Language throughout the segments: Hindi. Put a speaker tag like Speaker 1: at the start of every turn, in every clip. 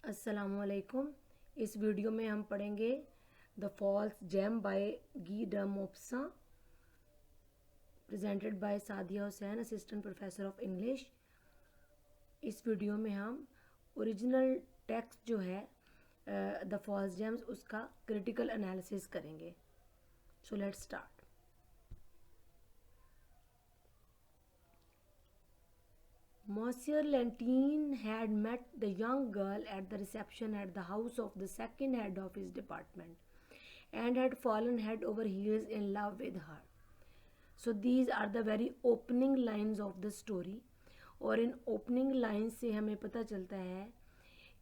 Speaker 1: अस्सलामुअलैकुम। इस वीडियो में हम पढ़ेंगे the false GeM by Guy de Maupassant, presented by Sadia Hussain, assistant professor of English. इस वीडियो में हम ओरिजिनल टेक्स्ट जो है द फॉल्स जेम्स, उसका क्रिटिकल एनालिसिस करेंगे। So let's start. Monsieur Lantine had met the young girl at the reception at the house of the second head of his department and had fallen head over heels in love with her. So these are the very opening lines of the story. और इन ओपनिंग लाइन्स से हमें पता चलता है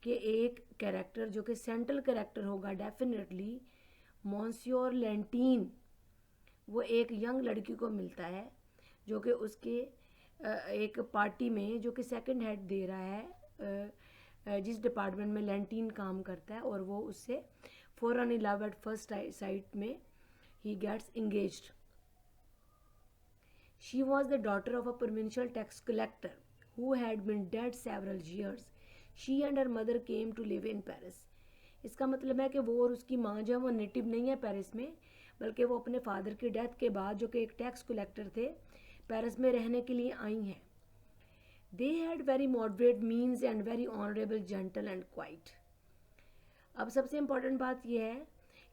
Speaker 1: कि एक कैरेक्टर जो कि सेंट्रल कैरेक्टर होगा डेफिनेटली, मॉन्सियोर लेंटीन, वो एक यंग लड़की को मिलता है जो कि उसके एक पार्टी में, जो कि सेकंड हेड दे रहा है जिस डिपार्टमेंट में लेंटीन काम करता है, और वो उससे falls in love at first sight में ही gets engaged. She was the daughter of a provincial tax collector who had been dead several years. She and her mother came to live in Paris. इसका मतलब है कि वो और उसकी माँ जो है वो नेटिव नहीं है पेरिस में, बल्कि वो अपने फादर की डेथ के बाद, जो कि एक टैक्स कलेक्टर थे, पेरिस में रहने के लिए आई हैं। They had very moderate means and very honourable, gentle and quite. अब सबसे इम्पॉर्टेंट बात यह है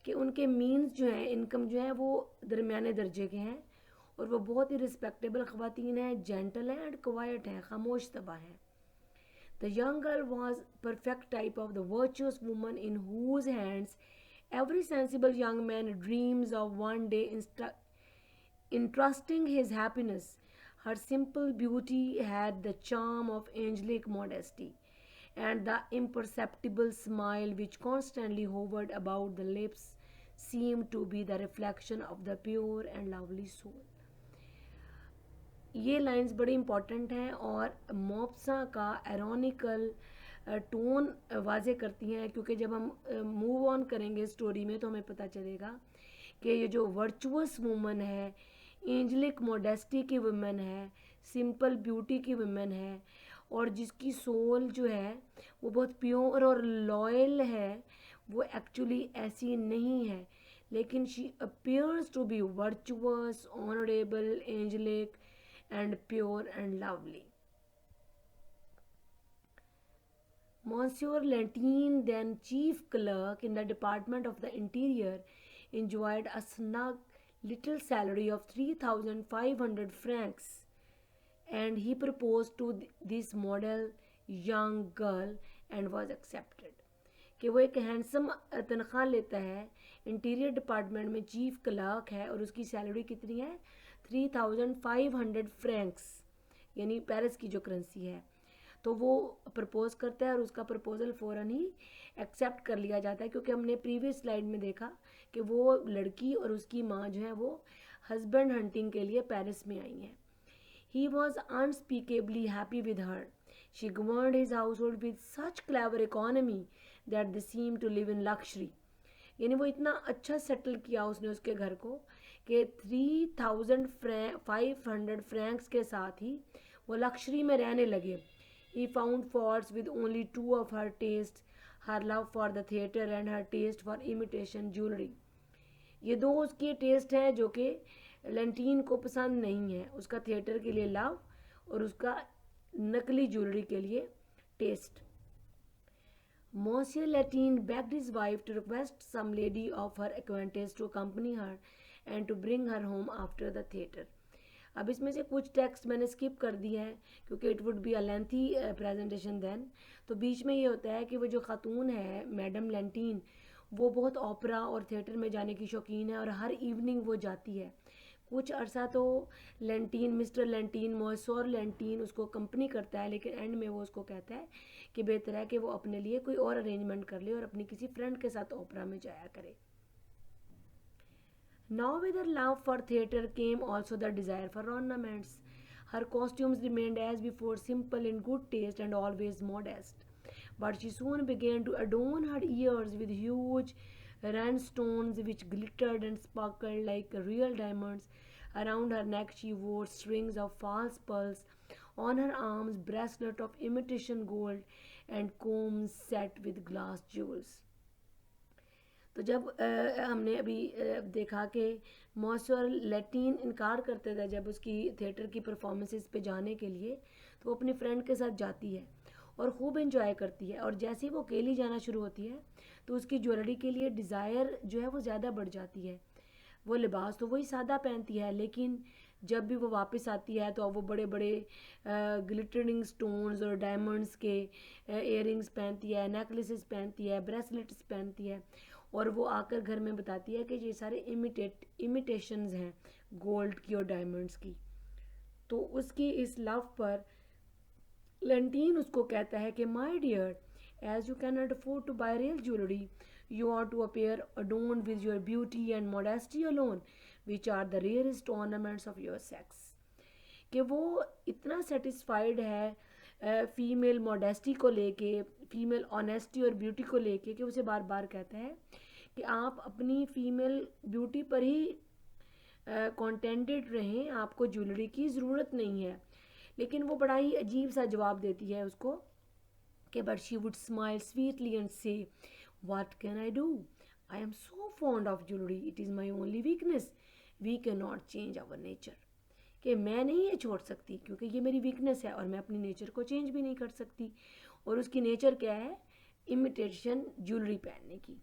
Speaker 1: कि उनके मीन्स जो हैं, इनकम जो है, वो दरमियाने दर्जे के हैं और वो बहुत ही रिस्पेक्टेबल ख़वातीन हैं, जेंटल हैं एंड क्वाइट हैं, खामोश तबा हैं। The young girl was perfect type of the virtuous woman in whose hands every sensible young man dreams of one day entrusting his happiness. Her simple beauty had the charm of angelic modesty, and the imperceptible smile which constantly hovered about the lips seemed to be the reflection of the pure and lovely soul. ये लाइंस बड़ी इंपॉर्टेंट हैं और मोप्सा का एरोनिकल टोन वाजे करती हैं, क्योंकि जब हम मूव ऑन करेंगे स्टोरी में तो हमें पता चलेगा कि ये जो वर्चुअस वुमन है, एंजलिक मोडेस्टी की वुमन है, सिंपल ब्यूटी की वुमन है, और जिसकी सोल जो है वो बहुत प्योर और लॉयल है, वो एक्चुअली ऐसी नहीं है, लेकिन she appears to be virtuous, honourable, angelic and pure and lovely. Monsieur Lantine, then chief clerk in the Department of the Interior, enjoyed a snug little salary of 3,500 francs, and he proposed to this model young girl and was accepted. कि वो एक हैंडसम तनख्वाह लेता है, इंटीरियर डिपार्टमेंट में चीफ क्लर्क है, और उसकी सैलरी कितनी है? 3,500 फ्रैंक्स, यानी पेरिस की जो करेंसी है। तो वो प्रपोज करता है और उसका प्रपोजल फ़ौरन ही एक्सेप्ट कर लिया जाता है, क्योंकि हमने प्रीवियस स्लाइड में देखा कि वो लड़की और उसकी माँ जो है वो हस्बैंड हंटिंग के लिए पेरिस में आई हैं। He was unspeakably happy with her. She governed his household with such clever economy that they seemed to live in luxury. यानी वो इतना अच्छा सेटल किया उसने उसके घर को कि 3,500 फ्रैंक्स के साथ ही वो लक्ष्री में रहने लगे। He found faults with only two of her tastes, her love for the theatre and her taste for imitation jewelry. ये दो उसके टेस्ट हैं जो कि लेंटीन को पसंद नहीं है, उसका थिएटर के लिए लव और उसका नकली ज्वेलरी के लिए test. Monsieur Lantine begged his wife to request some lady of her acquaintance to accompany her and to bring her home after the theatre. अब इसमें से कुछ टेक्स्ट मैंने स्किप कर दिया है क्योंकि it would be a lengthy presentation then. तो बीच में ये होता है कि वो जो खातून है मैडम लेंटीन, वो बहुत ओपरा और थिएटर में जाने की शौकीन है और हर इवनिंग वो जाती है। कुछ अरसा तो लेंटीन, मिस्टर लेंटीन, मॉइसोर लेंटीन उसको कंपनी करता है, लेकिन एंड में वो उसको कहता है कि बेहतर है कि वो अपने लिए कोई और अरेंजमेंट कर ले और अपनी किसी फ्रेंड के साथ ओपरा में जाया करे। Now with her love for theatre came also the desire for ornaments. Her costumes remained as before simple, in good taste and always modest. But she soon began to adorn her ears with huge rhinestones which glittered and sparkled like real diamonds. Around her neck she wore strings of false pearls On her arms, bracelet of imitation gold and combs set with glass jewels. तो जब हमने अभी देखा कि मॉन्स्योर लैटीन इनकार करते थे जब उसकी थिएटर की परफॉर्मेंसेस पे जाने के लिए, तो वो अपनी फ्रेंड के साथ जाती है और खूब इंजॉय करती है, और जैसे ही वो अकेली जाना शुरू होती है तो उसकी ज्वेलरी के लिए डिज़ायर जो है वो ज़्यादा बढ़ जाती है। वो लिबास तो वही सादा पहनती है, लेकिन जब भी वो वापस आती है तो वो बड़े बड़े ग्लिटरिंग स्टोन्स और डायमंड्स के इयररिंग्स पहनती है, नेकलेसेस पहनती है, ब्रेसलेट्स पहनती है, और वो आकर घर में बताती है कि ये सारे इमिटेशंस हैं गोल्ड की और डायमंड्स की। तो उसकी इस लव पर लेंटीन उसको कहता है कि my dear, as you can not afford to buy real jewellery, you ought to appear adorned with your beauty and modesty alone, which are the rarest ornaments of your sex. कि वो इतना सेटिस्फाइड है फीमेल मॉडेस्टी को लेके, फीमेल ऑनेस्टी और ब्यूटी को लेके, कि उसे बार बार कहता है कि आप अपनी फीमेल ब्यूटी पर ही कॉन्टेंटेड रहें, आपको ज्वेलरी की ज़रूरत नहीं है। लेकिन वो बड़ा ही अजीब सा जवाब देती है उसको कि but she would smile sweetly and से, what can I do? I am so fond of jewelry. It is my only weakness. We cannot change our nature. कि मैं नहीं ये छोड़ सकती क्योंकि ये मेरी वीकनेस है और मैं अपनी नेचर को चेंज भी नहीं कर सकती। और उसकी नेचर क्या है? इमिटेशन ज्वेलरी पहनने की।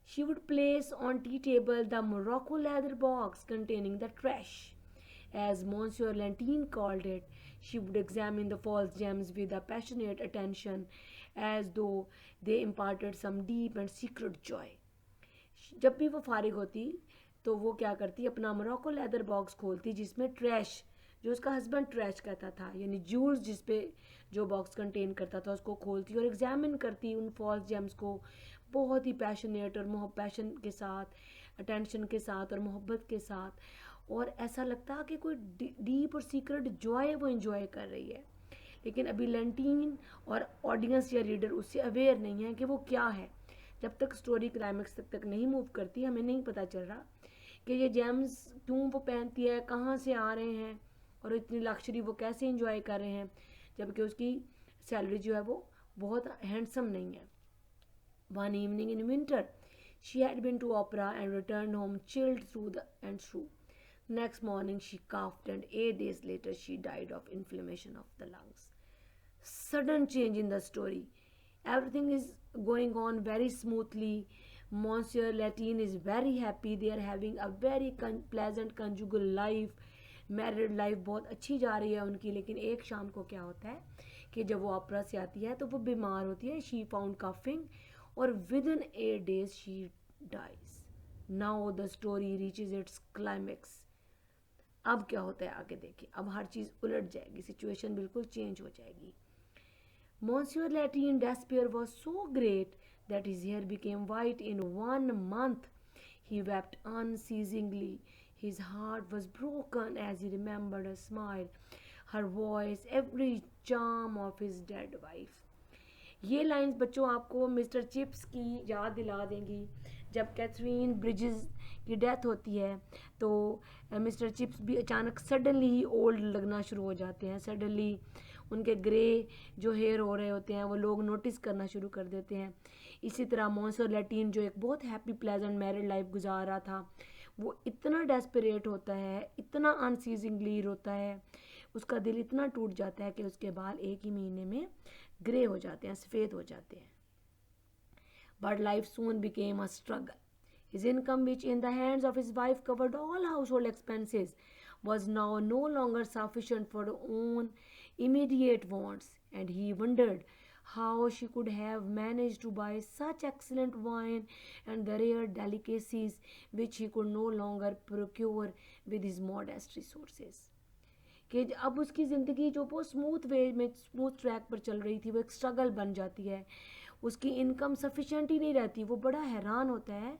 Speaker 1: She would place on tea table the Morocco leather box containing the trash. As Monsieur Lantin called it, she would examine the false gems with a passionate attention as though they imparted some deep and secret joy. जब भी वो फारिग होती तो वो क्या करती, अपना मोरक्को लेदर बॉक्स खोलती जिसमें ट्रैश, जो उसका हस्बैंड ट्रैश कहता था, यानी जूल्स जिस पे जो बॉक्स कंटेन करता था, उसको खोलती और एग्जामिन करती उन फॉल्स जेम्स को बहुत ही पैशनेट और पैशन के साथ, अटेंशन के साथ और मोहब्बत के साथ, और ऐसा लगता कि कोई डीप और सीक्रेट जॉय वो इंजॉय कर रही है। लेकिन अभी लेंटीन और ऑडियंस या रीडर उससे अवेयर नहीं है कि वो क्या है। जब तक स्टोरी क्लाइमेक्स तक नहीं मूव करती, हमें नहीं पता चल रहा कि ये जेम्स क्यों वो पहनती है, कहाँ से आ रहे हैं, और इतनी लक्जरी वो कैसे इंजॉय कर रहे हैं, जबकि उसकी सैलरी जो है वो बहुत हैंडसम नहीं है। One evening in winter she had been to opera and return home chilled through and through. Next morning she coughed and 8 days later she died of inflammation of the lungs. Sudden change in the story. Everything is going on very smoothly. Monsieur Latin is very happy. They are having a very pleasant conjugal life. Married life बहुत अच्छी जा रही है उनकी। लेकिन एक शाम को क्या होता है कि जब वो ऑपरा से आती है तो वो बीमार होती है। शी फाउंड कफिंग और within 8 days she dies. Now the story reaches its climax. अब क्या होता है आगे देखिए, अब हर चीज़ उलट जाएगी, सिचुएशन बिल्कुल चेंज हो जाएगी. Monsieur Latin despair was so great that his hair became white in 1 month. He wept unceasingly. His heart was broken as he remembered her smile, her voice, every charm of his dead wife. ये लाइंस बच्चों आपको मिस्टर चिप्स की याद दिला देंगी. जब कैथरीन ब्रिजेस की डेथ होती है तो मिस्टर चिप्स भी अचानक सडनली ही ओल्ड लगना शुरू हो जाते हैं. सडनली उनके ग्रे जो हेयर हो रहे होते हैं वो लोग नोटिस करना शुरू कर देते हैं. इसी तरह मॉन्सर लैटिन जो एक बहुत हैप्पी प्लेजेंट मैरिड लाइफ गुजार रहा था, वो इतना डेस्परेट होता है, इतना अनसीजिंगली रोता है, उसका दिल इतना टूट जाता है कि उसके बाल एक ही महीने में ग्रे हो जाते हैं, सफ़ेद हो जाते हैं. But life soon became a struggle. His income, which in the hands of his wife covered all household expenses, was now no longer sufficient for her own immediate wants, and he wondered how she could have managed to buy such excellent wine and the rare delicacies which he could no longer procure with his modest resources. कि अब उसकी ज़िंदगी जो बहुत स्मूथ वे में, स्मूथ ट्रैक पर चल रही थी, वो एक स्ट्रगल बन जाती है. उसकी इनकम सफिशेंट ही नहीं रहती. वो बड़ा हैरान होता है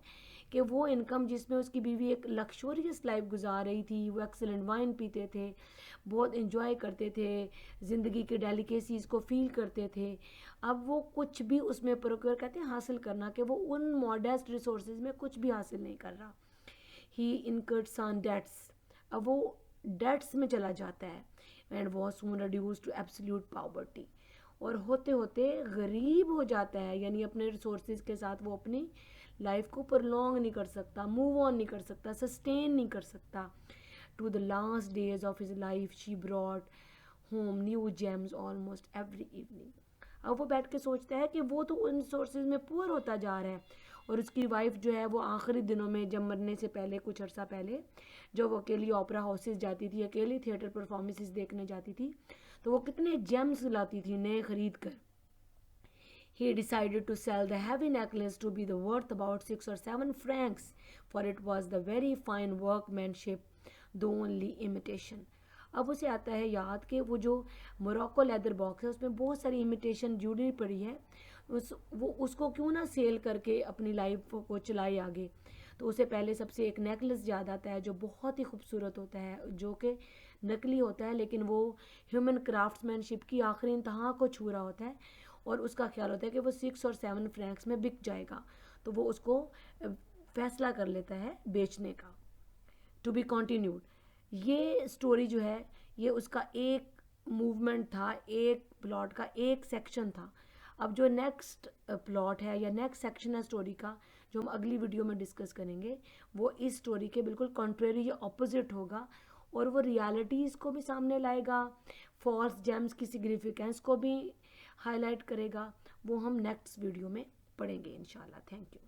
Speaker 1: कि वो इनकम जिसमें उसकी बीवी एक लक्सोरियस लाइफ गुजार रही थी, वो एक्सेलेंट वाइन पीते थे, बहुत इन्जॉय करते थे, ज़िंदगी के डेलिकेसीज़ को फील करते थे, अब वो कुछ भी उसमें प्रोक्योर कहते हैं हासिल करना, कि वो उन मॉडेस्ट रिसोर्सेज में कुछ भी हासिल नहीं कर रहा. He incurred some debts. अब वो डेट्स में चला जाता है. And was soon reduce to absolute poverty, और होते होते गरीब हो जाता है, यानी अपने रिसोर्सेज के साथ वो अपनी लाइफ को प्रोलॉन्ग नहीं कर सकता, मूव ऑन नहीं कर सकता, सस्टेन नहीं कर सकता. To the last days of his life she brought home new gems almost every evening. अब वो बैठ के सोचता है कि वो तो उन सोर्सेज में पुअर होता जा रहा है, और उसकी वाइफ जो है वो आखिरी दिनों में, जब मरने से पहले कुछ अर्सा पहले, जब वो अकेली ओपेरा हाउसेज जाती थी, अकेली थिएटर परफॉर्मेंसेस देखने जाती थी, तो वो कितने जेम्स लाती थी नए खरीद कर. He decided to sell the heavy necklace to be the worth about 6 or 7 francs, for it was the very fine workmanship, though only imitation. अब उसे आता है याद कि वो जो मोरक्को लेदर बॉक्स है उसमें बहुत सारी इमिटेशन जुड़ी पड़ी है, वो उसको क्यों ना सेल करके अपनी लाइफ को चलाए आगे. तो उसे पहले सबसे एक नेकलेस याद आता है जो बहुत ही खूबसूरत होता है, जो कि नकली होता है, लेकिन वो ह्यूमन क्राफ्ट्समैनशिप की आखिरी इंतहा को छू रहा होता है, और उसका ख्याल होता है कि वो 6 और 7 फ्रैंक्स में बिक जाएगा. तो वो उसको फैसला कर लेता है बेचने का. To be continued. ये स्टोरी जो है ये उसका एक मूवमेंट था, एक प्लॉट का एक सेक्शन था. अब जो नेक्स्ट प्लॉट है या नेक्स्ट सेक्शन है स्टोरी का, जो हम अगली वीडियो में डिस्कस करेंगे, वो इस स्टोरी के बिल्कुल कॉन्ट्रेरी या ऑपोजिट होगा, और वो रियलिटीज़ को भी सामने लाएगा, फॉल्स जेम्स की सिग्निफिकेंस को भी हाईलाइट करेगा. वो हम नेक्स्ट वीडियो में पढ़ेंगे इंशाल्लाह. Thank you.